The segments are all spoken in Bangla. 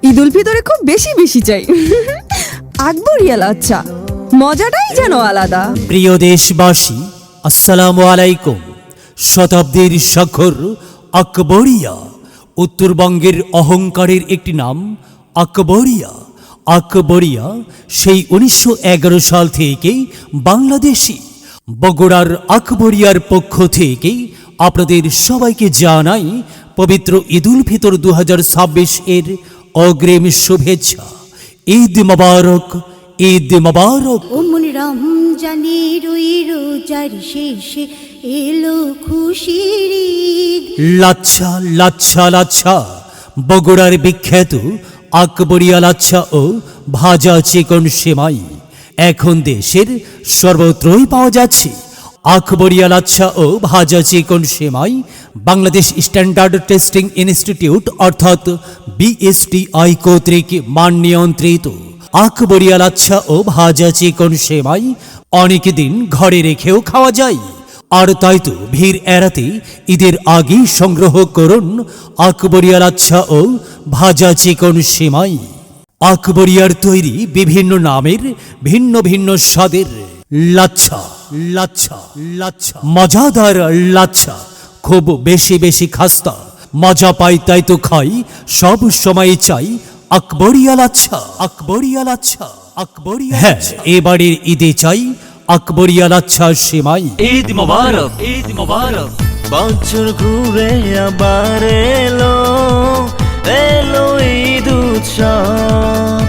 ঈদ উল ফিতরে খুব বেশি বেশি চাই। আকবরিয়া লাচ্ছা মজাটাই যেন আলাদা। প্রিয় দেশবাসী, আসসালামু আলাইকুম। শতাব্দীর স্বাক্ষর আকবরিয়া, উত্তরবঙ্গের অহংকারের একটি নাম আকবরিয়া। আকবরিয়া সেই 1911 সাল থেকে বাংলাদেশি। বগুড়ার আকবরিয়ার পক্ষ থেকে আপনাদের সবাইকে জানাই পবিত্র ঈদ উল ফিতর 2026 এর অগ্রিম শুভেচ্ছা। ঈদ মোবারক, ঈদ মোবারক। ওমন রমজানের ওই রোজার শেষে এলো খুশির ঈদ। লাচ্ছা লাচ্ছা লাচ্ছা, বগুড়ার বিখ্যাত আকবরিয়া লাচ্ছা ও ভাজা চিকন সেমাই এখন দেশের সর্বত্রই পাওয়া যাচ্ছে। আকবরিয়া লাচ্ছা ও ভাজা চিকন সেমাই বাংলাদেশ স্ট্যান্ডার্ড টেস্টিং ইনস্টিটিউট অর্থাৎ BSTI কর্তৃক মান নিয়ন্ত্রিত। আকবরিয়া লাচ্ছা ও ভাজা চিকন সেমাই অনেক দিন ঘরে রেখেও খাওয়া যায়। আর তাই তো ভিড় এড়াতে ঈদের আগেই সংগ্রহ করুন আকবরিয়া লাচ্ছা ও ভাজা চিকন সেমাই। আকবরিয়ার তৈরি বিভিন্ন নামের ভিন্ন ভিন্ন স্বাদের লাচ্ছা লাচ্ছা লাচ্ছা, মজাদার লাচ্ছা, খুব বেশি বেশি খাস্তা, মজা পাই তাই তো খাই, সব সময় চাই আকবরিয়া লাচ্ছা, আকবরিয়া লাচ্ছা, আকবরিয়া। হ্যাঁ, এবারের ঈদে চাই আকবরিয়া লাচ্ছা সেমাই। ঈদ মোবারক, ঈদ মোবারক। বছর ঘুরে আবার এলো এলো ঈদ উৎসব।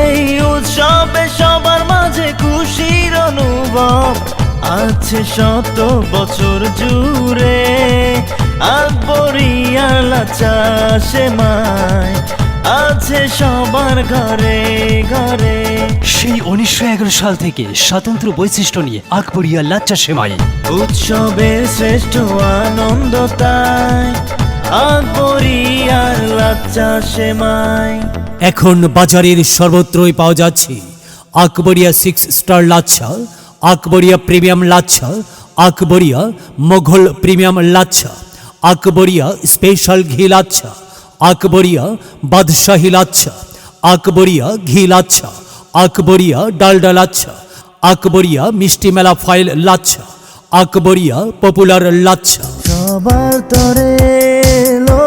এই উৎসবে সবার মাঝে খুশির অনুভব আছে শত বছর জুড়ে। আকবরিয়া লাচ্ছা সেমাই আছে সবার ঘরে ঘরে। সেই 1911 সাল থেকে স্বতন্ত্র বৈশিষ্ট্য নিয়ে আকবরিয়া লাচ্ছা সেমাই। উৎসবের শ্রেষ্ঠ আনন্দ তাই আকবরিয়ার লাচ্ছা সেমাই। এখন বাজারের সর্বত্রই পাওয়া যাচ্ছে Akbaria 6 star lachha, Akbaria premium lachha, Akbaria Mughal premium lachha, Akbaria special ঘি লাচ্ছা, আকবরিয়া বাদশাহী লাচ্ছা, আকবরিয়া ঘি লাচ্ছা, আকবরিয়া ডালডা লাচ্ছা, আকবরিয়া মিষ্টি মেলা ফাইল লাচ্ছা, আকবরিয়া পপুলার লাচ্ছা। সবার তরে এলো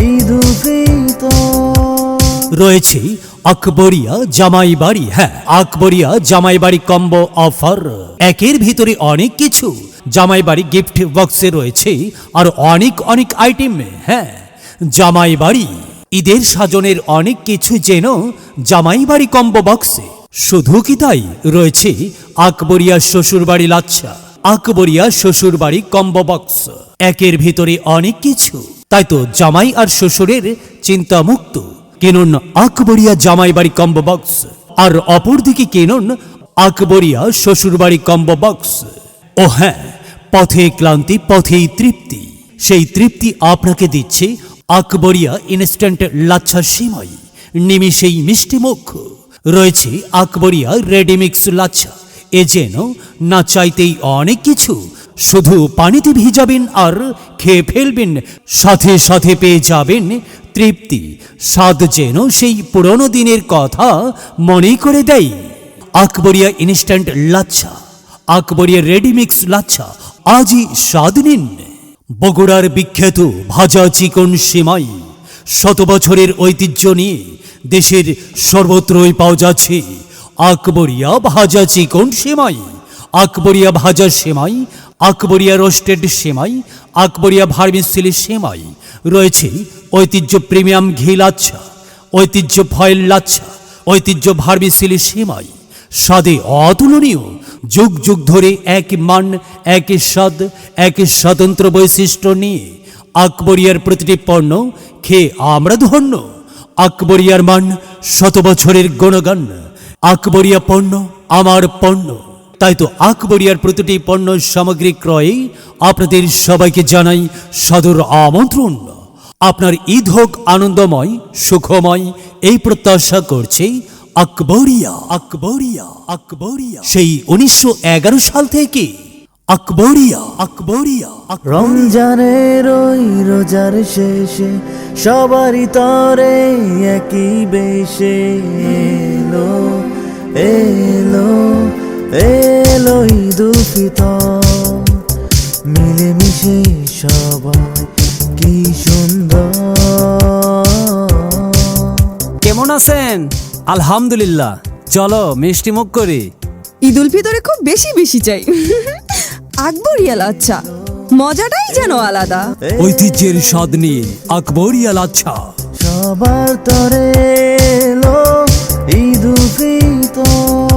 ঈদ উল ফিতর। রয়েছে আকবরিয়া জামাই বাড়ি। হ্যাঁ, আকবরিয়া জামাই বাড়ি কম্বো অফার। একের ভিতরে অনেক কিছু। জামাই বাড়ি গিফট বক্সে রয়েছে আর অনেক অনেক আইটেম। হ্যাঁ, জামাই বাড়ি ঈদের সাজনের অনেক কিছু যেন জামাই বাড়ি কম্বো বক্সে। শুধু কি তাই, রয়েছে আকবরিয়া শ্বশুর বাড়ি লাচ্ছা, আকবরিয়া শ্বশুর বাড়ি কম্বো বক্স। একের ভিতরে অনেক কিছু, তাই তো জামাই আর শ্বশুরের চিন্তা মুক্ত কিনুন আকবরিয়া জামাই বাড়ি কম্বো বক্স, আর অপরদিকে কিনুন আকবরিয়া শ্বশুর বাড়ি কম্বো বক্স। ও হ্যাঁ, পথে ক্লান্তি পথেই তৃপ্তি, সেই তৃপ্তি আপনাকে দিচ্ছে আকবরিয়া ইনস্ট্যান্ট লাচ্ছা সেমাই, নিমিষেই মিষ্টি মুখ। রয়েছে আকবরিয়া রেডিমিক্স লাচ্ছা, এ যেন না চাইতেই অনেক কিছু। শুধু পানিতে ভিজাবেন আর খেয়ে ফেলবেন, সাথে সাথে পেয়ে যাবেন তৃপ্তি। স্বাদ যেন সেই পুরনো দিনের কথা মনে করে দেয়। আকবরিয়া ইনস্ট্যান্ট লাচ্ছা, আকবরিয়া রেডিমিক্স লাচ্ছা, আজই স্বাদ নিন। বগুড়ার বিখ্যাত ভাজা চিকন সেমাই, শত বছরের ঐতিহ্য নিয়ে দেশের সর্বত্রই পাওয়া যাচ্ছে আকবরিয়া ভাজা চিকন সেমাই, আকবরিয়া ভাজা সেমাই, আকবরিয়া রোস্টেড সেমাই, আকবরিয়া ভার্মিসেলি সেমাই। রয়েছে ঐতিহ্য প্রিমিয়াম ঘি লাচ্ছা, ঐতিহ্য ফয়েল লাচ্ছা, ঐতিহ্য ভার্মিসেলি সেমাই। স্বাদে অতুলনীয়, যুগ যুগ ধরে এক মান, এক স্বাদ, এক স্বতন্ত্র বৈশিষ্ট্য নিয়ে আকবরিয়ার প্রতিটি পণ্য খেয়ে আমরা ধন্য। আকবরিয়ার মান, শত বছরের গুণগান। আকবরিয়া পণ্য আমার পণ্য। তাই তো আকবরিয়ার প্রতিটি পণ্য সামগ্রী ক্রয়ে আপনাদের সবাইকে জানাই সাদর আমন্ত্রণ। আপনার ঈদ হোক আনন্দময়, সুখময়, এই প্রত্যাশা করছে আকবরিয়া, আকবরিয়া, আকবরিয়া। সেই 1911 সাল থেকে আকবরিয়া আকবরিয়া রমজানের ওই রোজার শেষে সবারই তরে একই বেশে এলো এলো এলো ঈদুল ফিতর মিলেমিশে সবাই কি সুন্দর। কেমন আছেন? আলহামদুলিল্লাহ, চলো মিষ্টি মুখ করি। ঈদ উল ফিতরে খুব বেশি বেশি চাই। আকবরিয়া লাচ্ছা মজাটাই যেন আলাদা। ঐতিহ্যের স্বাদ নিয়ে আকবরিয়া লাচ্ছা। সবার তরে এলো ঈদুল ফিতর।